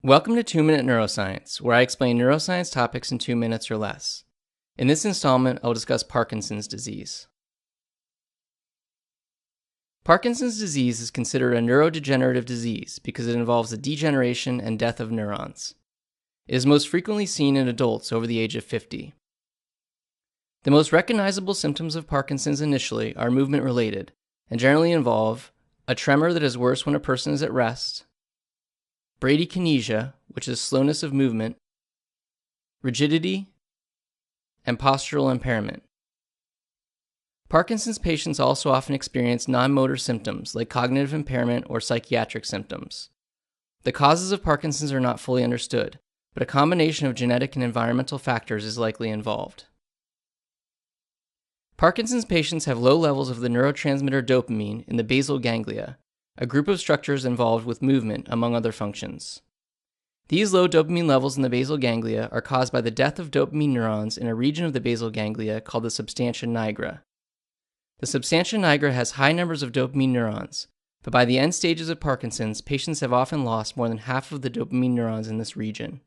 Welcome to 2 Minute Neuroscience, where I explain neuroscience topics in 2 minutes or less. In this installment, I will discuss Parkinson's disease. Parkinson's disease is considered a neurodegenerative disease because it involves the degeneration and death of neurons. It is most frequently seen in adults over the age of 50. The most recognizable symptoms of Parkinson's initially are movement-related and generally involve a tremor that is worse when a person is at rest, bradykinesia, which is slowness of movement, rigidity, and postural impairment. Parkinson's patients also often experience non-motor symptoms like cognitive impairment or psychiatric symptoms. The causes of Parkinson's are not fully understood, but a combination of genetic and environmental factors is likely involved. Parkinson's patients have low levels of the neurotransmitter dopamine in the basal ganglia, a group of structures involved with movement, among other functions. These low dopamine levels in the basal ganglia are caused by the death of dopamine neurons in a region of the basal ganglia called the substantia nigra. The substantia nigra has high numbers of dopamine neurons, but by the end stages of Parkinson's, patients have often lost more than half of the dopamine neurons in this region.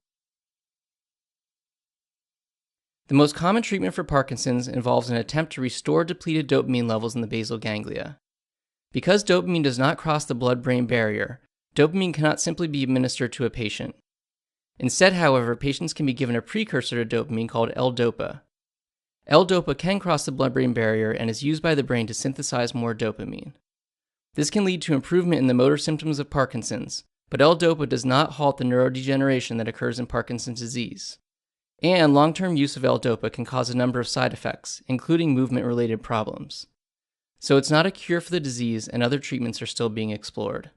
The most common treatment for Parkinson's involves an attempt to restore depleted dopamine levels in the basal ganglia. Because dopamine does not cross the blood-brain barrier, dopamine cannot simply be administered to a patient. Instead, however, patients can be given a precursor to dopamine called L-DOPA. L-DOPA can cross the blood-brain barrier and is used by the brain to synthesize more dopamine. This can lead to improvement in the motor symptoms of Parkinson's, but L-DOPA does not halt the neurodegeneration that occurs in Parkinson's disease. And long-term use of L-DOPA can cause a number of side effects, including movement-related problems. So it's not a cure for the disease, and other treatments are still being explored.